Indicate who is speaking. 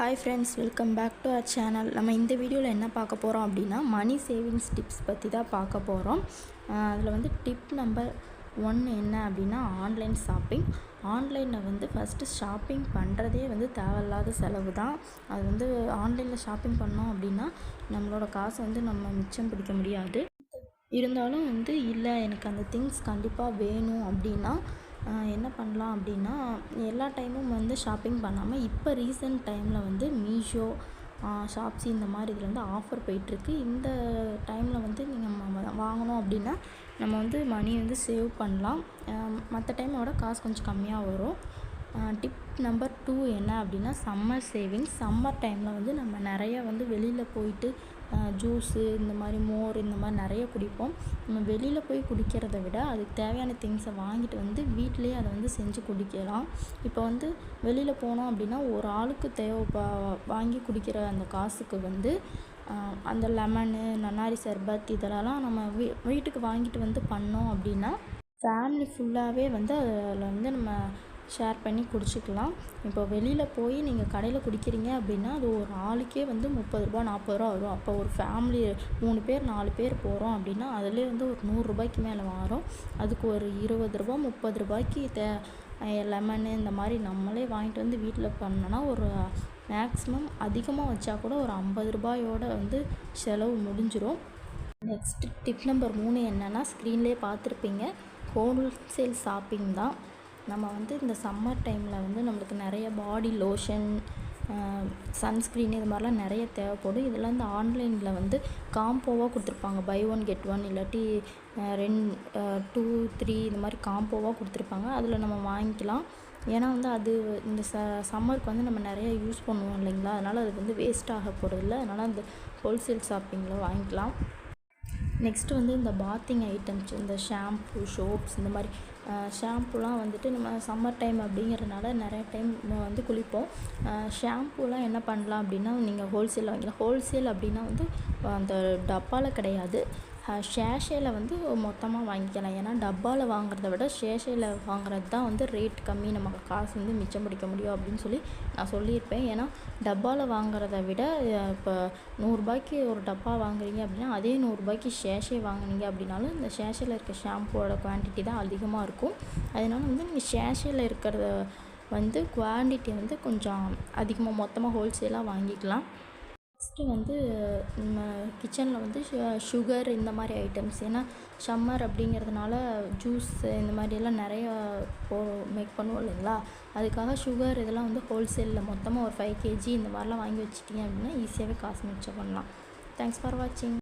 Speaker 1: Hi friends, welcome back to our channel. நம்ம இந்த வீடியோவில் என்ன பார்க்க போகிறோம் அப்படின்னா மணி சேவிங்ஸ் டிப்ஸ் பற்றி தான் பார்க்க போகிறோம். அதில் வந்து டிப் நம்பர் 1 என்ன அப்படின்னா ஆன்லைன் ஷாப்பிங். ஆன்லைனில் ஃபஸ்ட்டு ஷாப்பிங் பண்ணுறதே தேவையில்லாத செலவு தான். அது ஆன்லைனில் ஷாப்பிங் பண்ணோம் அப்படின்னா நம்மளோட காசை நம்ம மிச்சம் பிடிக்க முடியாது. இருந்தாலும் இல்லை எனக்கு அந்த திங்ஸ் கண்டிப்பாக வேணும் அப்படின்னா என்ன பண்ணலாம் அப்படின்னா எல்லா டைமும் ஷாப்பிங் பண்ணாமல் இப்போ ரீசெண்ட் டைமில் மீஷோ, ஷாப்ஸி இந்த மாதிரி இதில் ஆஃபர் போயிட்டுருக்கு. இந்த டைமில் நீங்கள் வாங்கணும் அப்படின்னா நம்ம மணி சேவ் பண்ணலாம். மற்ற டைமை விட காசு கொஞ்சம் கம்மியாக வரும். டிப் நம்பர் 2 என்ன அப்படின்னா சம்மர் சேவிங்ஸ். சம்மர் டைமில் நம்ம நிறைய வெளியில் போயிட்டு ஜூஸு இந்த மாதிரி மோர் இந்த மாதிரி நிறைய குடிப்போம். நம்ம வெளியில் போய் குடிக்கிறத விட அதுக்கு தேவையான திங்ஸை வாங்கிட்டு வீட்டிலேயே அதை செஞ்சு குடிக்கலாம். இப்போ வெளியில் போனோம் அப்படின்னா ஒரு ஆளுக்கு வாங்கி குடிக்கிற அந்த காசுக்கு அந்த லெமனு, நன்னாரி சர்பத் இதெல்லாம் நம்ம வீட்டுக்கு வாங்கிட்டு பண்ணோம் அப்படின்னா ஃபேமிலி ஃபுல்லாகவே அதில் நம்ம ஷேர் பண்ணி குடிச்சிக்கலாம். இப்போ வெளியில் போய் நீங்கள் கடையில் குடிக்கிறீங்க அப்படின்னா அது ஒரு ஆளுக்கே 30 ரூபா 40 ரூபா வரும். அப்போ ஒரு ஃபேமிலி 3 பேர் 4 பேர் போகிறோம் அப்படின்னா அதிலே ஒரு 100 ரூபாய்க்கு மேலே வரும். அதுக்கு ஒரு 20 ரூபா 30 ரூபாய்க்கு லெமனு இந்த மாதிரி நம்மளே வாங்கிட்டு வீட்டில் பண்ணோன்னா ஒரு மேக்ஸிமம் அதிகமாக வச்சா கூட ஒரு 50 ரூபாயோட செலவு முடிஞ்சிடும். நெக்ஸ்ட் டிப் நம்பர் 3 என்னென்னா ஸ்க்ரீன்லேயே பார்த்துருப்பீங்க, ஹோல்சேல் ஷாப்பிங் தான். நம்ம இந்த சம்மர் டைமில் நம்மளுக்கு நிறைய பாடி லோஷன், சன்ஸ்க்ரீன் இது மாதிரிலாம் நிறைய தேவைப்படும். இதெல்லாம் ஆன்லைனில் காம்போவாக கொடுத்துருப்பாங்க. பை 1 கெட் 1 இல்லாட்டி 2 3 இந்த மாதிரி காம்போவாக கொடுத்துருப்பாங்க. அதில் நம்ம வாங்கிக்கலாம். ஏன்னா அது இந்த சம்மருக்கு நம்ம நிறைய யூஸ் பண்ணுவோம் இல்லைங்களா, அதனால் அது வேஸ்ட் ஆக போகிறதில்ல. அதனால் அந்த ஹோல்சேல் ஷாப்பிங்கில் வாங்கிக்கலாம். நெக்ஸ்ட்டு இந்த பாத்திங் ஐட்டம்ஸ், இந்த ஷாம்பு, சோப்ஸ் இந்த மாதிரி ஷாம்புலாம் நம்ம சம்மர் டைம் அப்படிங்கிறதுனால நிறைய டைம் குளிப்போம். ஷாம்புலாம் என்ன பண்ணலாம் அப்படின்னா நீங்கள் ஹோல்சேலில் வாங்கிக்கலாம். ஹோல்சேல் அப்படின்னா அந்த டப்பாவில் கிடையாது, ஷேஷேயில் மொத்தமாக வாங்கிக்கலாம். ஏன்னா டப்பாவில் வாங்குறத விட ஷேஷேயில் வாங்குறது தான் ரேட் கம்மி, நமக்கு காசு மிச்சம் பிடிக்க முடியும் அப்படின்னு சொல்லி நான் சொல்லியிருப்பேன். ஏன்னா டப்பாவில் வாங்குறத விட இப்போ 100 ரூபாய்க்கு ஒரு டப்பா வாங்குறீங்க அப்படின்னா அதே 100 ரூபாய்க்கு ஷேஷே வாங்குனீங்க அப்படின்னாலும் இந்த ஷேஷேயில் இருக்க ஷாம்புவோட குவான்டிட்டி தான் அதிகமாக இருக்கும். அதனால நீங்கள் ஷேஷேயில் இருக்கிறத குவான்டிட்டி கொஞ்சம் அதிகமாக மொத்தமாக ஹோல்சேலாக வாங்கிக்கலாம். நெக்ஸ்ட்டு நம்ம கிச்சனில் சுகர் இந்த மாதிரி ஐட்டம்ஸ், ஏன்னா சம்மர் அப்படிங்கிறதுனால ஜூஸ் இந்த மாதிரியெல்லாம் நிறையா மேக் பண்ணுவோம் இல்லைங்களா, அதுக்காக சுகர் இதெல்லாம் ஹோல்சேலில் மொத்தமாக ஒரு 5 kg இந்த மாதிரிலாம் வாங்கி வச்சிட்டிங்க அப்படின்னா ஈஸியாகவே காசு மிச்சம் பண்ணலாம். தேங்க்ஸ் ஃபார் வாட்சிங்.